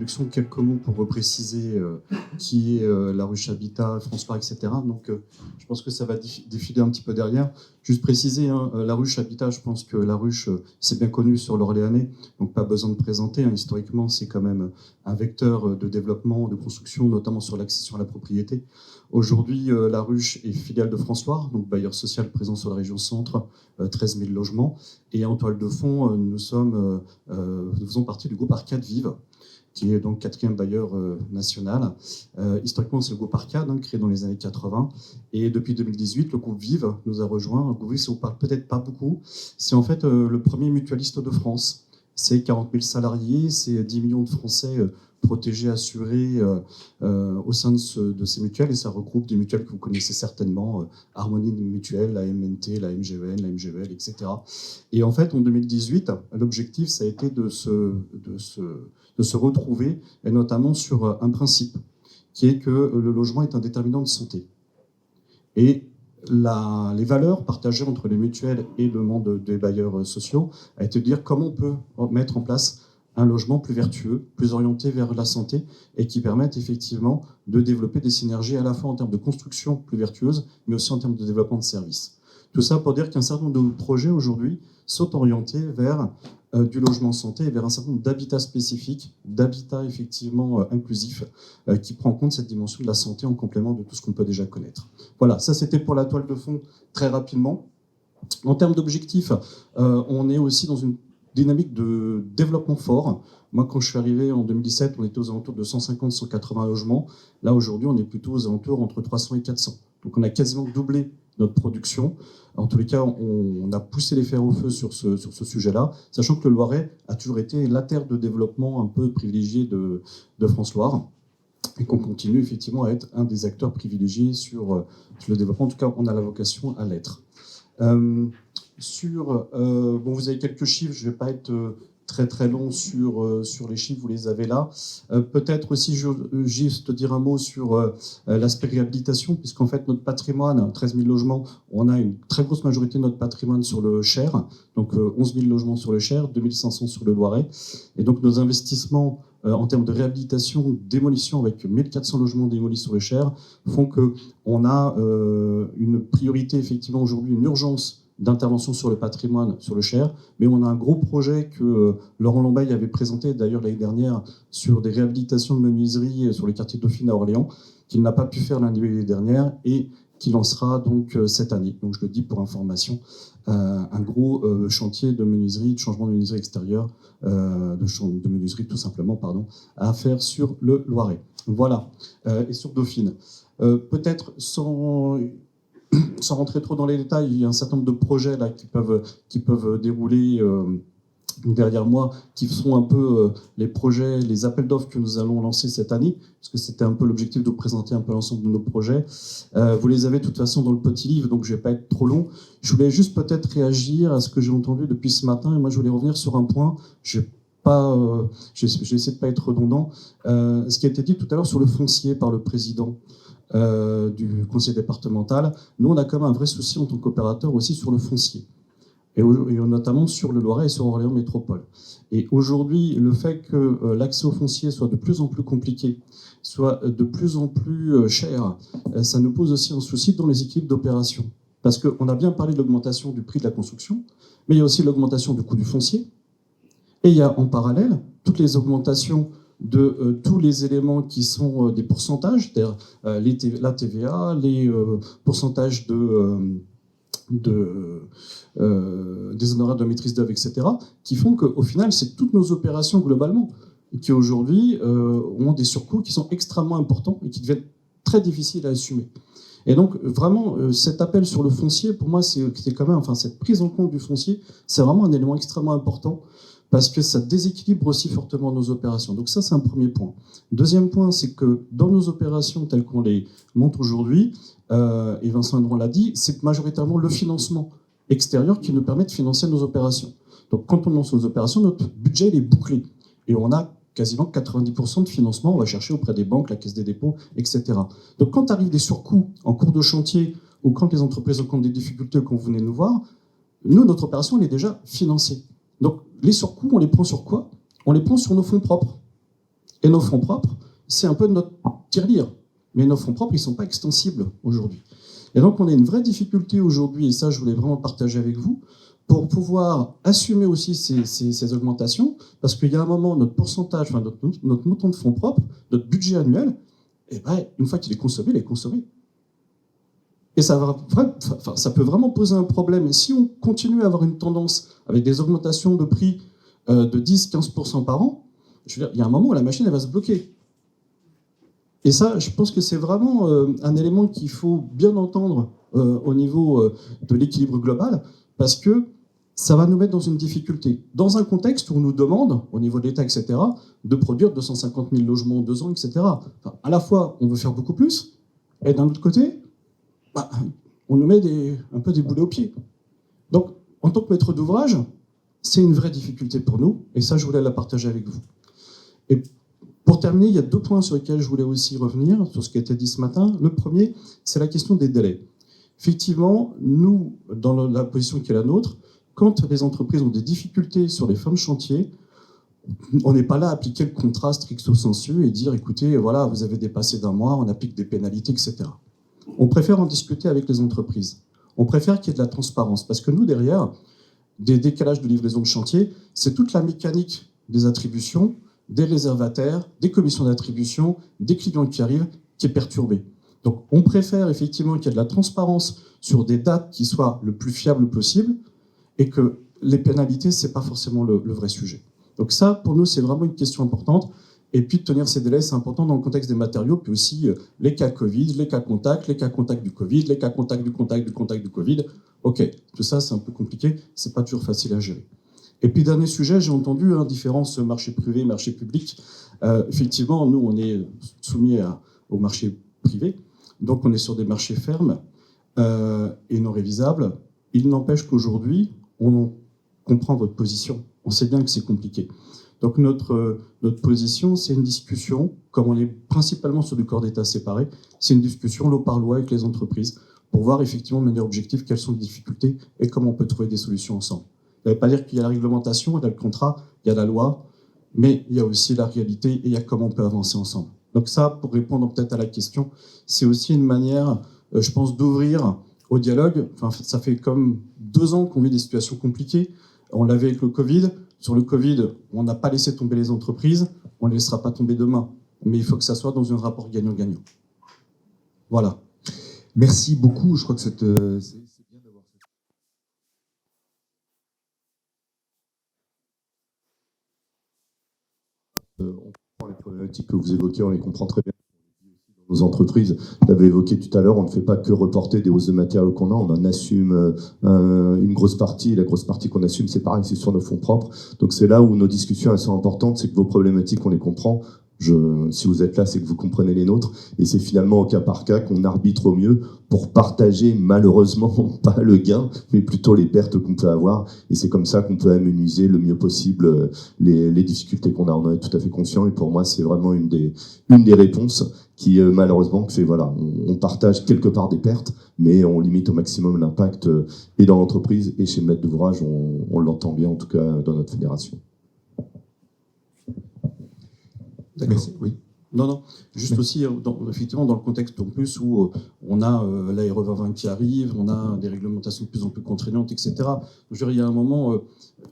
introduction, quelques mots pour repréciser qui est la ruche Habitat, François, etc. Donc, je pense que ça va défiler un petit peu derrière. Juste préciser, la ruche Habitat, je pense que la ruche, c'est bien connu sur l'Orléanais, donc pas besoin de présenter. Historiquement, c'est quand même un vecteur de développement, de construction, notamment sur l'accession à la propriété. Aujourd'hui, la ruche est filiale de François, donc bailleur social présent sur la région centre, 13 000 logements. Et en toile de fond, nous faisons partie du groupe Arcade Vive, qui est donc quatrième bailleur national. Historiquement, c'est le groupe Arcade, créé dans les années 80. Et depuis 2018, le groupe Vive nous a rejoint. Le groupe Vive, ça vous parle peut-être pas beaucoup. C'est en fait le premier mutualiste de France. C'est 40 000 salariés, c'est 10 millions de Français protégés, assurés au sein de ces mutuelles. Et ça regroupe des mutuelles que vous connaissez certainement, Harmonie Mutuelle, la MNT, la MGVN, la MGVL, etc. Et en fait, en 2018, l'objectif, ça a été de se retrouver, et notamment sur un principe, qui est que le logement est un déterminant de santé. Et les valeurs partagées entre les mutuelles et le monde des bailleurs sociaux a été de dire comment on peut mettre en place un logement plus vertueux, plus orienté vers la santé, et qui permette effectivement de développer des synergies à la fois en termes de construction plus vertueuse, mais aussi en termes de développement de services. Tout ça pour dire qu'un certain nombre de projets aujourd'hui sont orientés vers du logement santé et vers un certain nombre d'habitats spécifiques, d'habitats effectivement inclusifs, qui prend en compte cette dimension de la santé en complément de tout ce qu'on peut déjà connaître. Voilà, ça c'était pour la toile de fond très rapidement. En termes d'objectifs, on est aussi dans une dynamique de développement fort. Moi, quand je suis arrivé en 2017, on était aux alentours de 150-180 logements. Là, aujourd'hui, on est plutôt aux alentours entre 300 et 400. Donc, on a quasiment doublé notre production. En tous les cas, on a poussé les fers au feu sur ce sujet-là, sachant que le Loiret a toujours été la terre de développement un peu privilégiée de France-Loire, et qu'on continue effectivement à être un des acteurs privilégiés sur le développement. En tout cas, on a la vocation à l'être. Bon, vous avez quelques chiffres, je ne vais pas être très long sur les chiffres, vous les avez là. Peut-être aussi juste dire un mot sur l'aspect réhabilitation, puisqu'en fait notre patrimoine, 13 000 logements, on a une très grosse majorité de notre patrimoine sur le Cher, donc 11 000 logements sur le Cher, 2 500 sur le Loiret. Et donc nos investissements en termes de réhabilitation, démolition, avec 1400 logements démolis sur le Cher, font qu'on a une priorité effectivement aujourd'hui, une urgence d'intervention sur le patrimoine, sur le Cher, mais on a un gros projet que Laurent Lambaye avait présenté d'ailleurs l'année dernière sur des réhabilitations de menuiseries sur le quartier Dauphine à Orléans, qu'il n'a pas pu faire l'année dernière et qui lancera donc cette année. Donc je le dis pour information, un gros chantier de menuiserie, de changement de menuiserie extérieure, de menuiserie tout simplement, pardon, à faire sur le Loiret. Voilà, et sur Dauphine. Peut-être sans rentrer trop dans les détails, il y a un certain nombre de projets là qui peuvent dérouler derrière moi, qui seront un peu les projets, les appels d'offres que nous allons lancer cette année, parce que c'était un peu l'objectif de vous présenter un peu l'ensemble de nos projets. Vous les avez de toute façon dans le petit livre, donc je ne vais pas être trop long. Je voulais juste peut-être réagir à ce que j'ai entendu depuis ce matin, et moi je voulais revenir sur un point. Je vais essayer de ne pas être redondant. Ce qui a été dit tout à l'heure sur le foncier par le président du conseil départemental. Nous, on a quand même un vrai souci en tant qu'opérateur aussi sur le foncier, et notamment sur le Loiret et sur Orléans Métropole. Et aujourd'hui, le fait que l'accès au foncier soit de plus en plus compliqué, soit de plus en plus cher, ça nous pose aussi un souci dans les équipes d'opération. Parce qu'on a bien parlé de l'augmentation du prix de la construction, mais il y a aussi l'augmentation du coût du foncier, et il y a en parallèle toutes les augmentations de tous les éléments qui sont des pourcentages, c'est-à-dire la TVA, les pourcentages des honoraires de maîtrise d'œuvre, etc., qui font qu'au final, c'est toutes nos opérations globalement qui aujourd'hui ont des surcoûts qui sont extrêmement importants et qui deviennent très difficiles à assumer. Et donc, vraiment, cet appel sur le foncier, pour moi, c'est quand même, enfin, cette prise en compte du foncier, c'est vraiment un élément extrêmement important, parce que ça déséquilibre aussi fortement nos opérations. Donc ça, c'est un premier point. Deuxième point, c'est que dans nos opérations telles qu'on les montre aujourd'hui, et Vincent Hendron l'a dit, c'est majoritairement le financement extérieur qui nous permet de financer nos opérations. Donc quand on lance nos opérations, notre budget il est bouclé. Et on a quasiment 90% de financement, on va chercher auprès des banques, la Caisse des dépôts, etc. Donc quand arrivent des surcoûts en cours de chantier, ou quand les entreprises rencontrent des difficultés, quand vous venez nous voir, nous, notre opération, elle est déjà financée. Donc, les surcoûts, on les prend sur quoi? On les prend sur nos fonds propres. Et nos fonds propres, c'est un peu notre tirelire. Mais nos fonds propres, ils ne sont pas extensibles aujourd'hui. Et donc, on a une vraie difficulté aujourd'hui, et ça, je voulais vraiment partager avec vous, pour pouvoir assumer aussi ces augmentations, parce qu'il y a un moment, notre pourcentage, enfin, notre montant de fonds propres, notre budget annuel, eh ben, une fois qu'il est consommé, il est consommé. Et ça peut vraiment poser un problème. Et si on continue à avoir une tendance avec des augmentations de prix de 10-15% par an, je veux dire, il y a un moment où la machine elle va se bloquer. Et ça, je pense que c'est vraiment un élément qu'il faut bien entendre au niveau de l'équilibre global, parce que ça va nous mettre dans une difficulté. Dans un contexte où on nous demande, au niveau de l'État, etc., de produire 250 000 logements en 2 ans, etc. Enfin, à la fois, on veut faire beaucoup plus, et d'un autre côté, bah, on nous met un peu des boulets aux pieds. Donc, en tant que maître d'ouvrage, c'est une vraie difficulté pour nous, et ça, je voulais la partager avec vous. Et pour terminer, il y a 2 points sur lesquels je voulais aussi revenir, sur ce qui a été dit ce matin. Le premier, c'est la question des délais. Effectivement, nous, dans la position qui est la nôtre, quand les entreprises ont des difficultés sur les fins de chantier, on n'est pas là à appliquer le contrat stricto sensu et dire, écoutez, voilà, vous avez dépassé d'1 mois, on applique des pénalités, etc. On préfère en discuter avec les entreprises. On préfère qu'il y ait de la transparence, parce que nous, derrière, des décalages de livraison de chantier, c'est toute la mécanique des attributions, des réservataires, des commissions d'attribution, des clients qui arrivent, qui est perturbée. Donc on préfère effectivement qu'il y ait de la transparence sur des dates qui soient le plus fiables possible, et que les pénalités, ce n'est pas forcément le vrai sujet. Donc ça, pour nous, c'est vraiment une question importante. Et puis de tenir ces délais, c'est important dans le contexte des matériaux, puis aussi les cas Covid, les cas contact du Covid, les cas contact du Covid. Ok, tout ça, c'est un peu compliqué, c'est pas toujours facile à gérer. Et puis dernier sujet, j'ai entendu différence marché privé, marché public. Effectivement, nous, on est soumis au marché privé, donc on est sur des marchés fermes et non révisables. Il n'empêche qu'aujourd'hui, on comprend votre position. On sait bien que c'est compliqué. Donc notre position, c'est une discussion, comme on est principalement sur du corps d'État séparé, c'est une discussion lot par lot avec les entreprises pour voir effectivement de manière objective quelles sont les difficultés et comment on peut trouver des solutions ensemble. Ça ne veut pas dire qu'il y a la réglementation, il y a le contrat, il y a la loi, mais il y a aussi la réalité et il y a comment on peut avancer ensemble. Donc ça, pour répondre peut-être à la question, c'est aussi une manière, je pense, d'ouvrir au dialogue. Enfin, ça fait comme 2 ans qu'on vit des situations compliquées. On l'avait avec le Covid. Sur le Covid, on n'a pas laissé tomber les entreprises. On ne les laissera pas tomber demain. Mais il faut que ça soit dans un rapport gagnant-gagnant. Voilà. Merci beaucoup. Je crois que c'est bien d'avoir fait. On comprend les problématiques que vous évoquez, on les comprend très bien. Nos entreprises, vous l'avez évoqué tout à l'heure, on ne fait pas que reporter des hausses de matériaux qu'on a, on en assume une grosse partie, et la grosse partie qu'on assume, c'est pareil, c'est sur nos fonds propres. Donc c'est là où nos discussions elles sont importantes, c'est que vos problématiques, on les comprend. Si vous êtes là, c'est que vous comprenez les nôtres, et c'est finalement au cas par cas qu'on arbitre au mieux pour partager malheureusement pas le gain, mais plutôt les pertes qu'on peut avoir, et c'est comme ça qu'on peut amenuiser le mieux possible les difficultés qu'on a. On en est tout à fait conscient, et pour moi, c'est vraiment une des réponses qui malheureusement fait voilà, on partage quelque part des pertes, mais on limite au maximum l'impact et dans l'entreprise et chez le maître d'ouvrage, on l'entend bien en tout cas dans notre fédération. Merci. Oui. Non. Juste aussi, effectivement, dans le contexte en plus où on a la RE 2020 qui arrive, on a des réglementations de plus en plus contraignantes, etc. Donc, je veux dire, il y a un moment,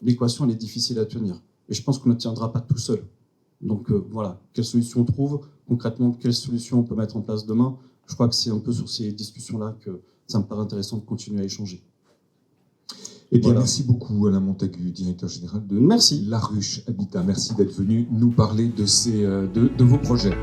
l'équation, elle est difficile à tenir. Et je pense qu'on ne tiendra pas tout seul. Donc voilà, quelle solution on trouve concrètement, quelle solution on peut mettre en place demain. Je crois que c'est un peu sur ces discussions-là que ça me paraît intéressant de continuer à échanger. Eh bien, voilà. Merci beaucoup Alain Montagu, directeur général de Laruche Habitat. Merci d'être venu nous parler de vos projets.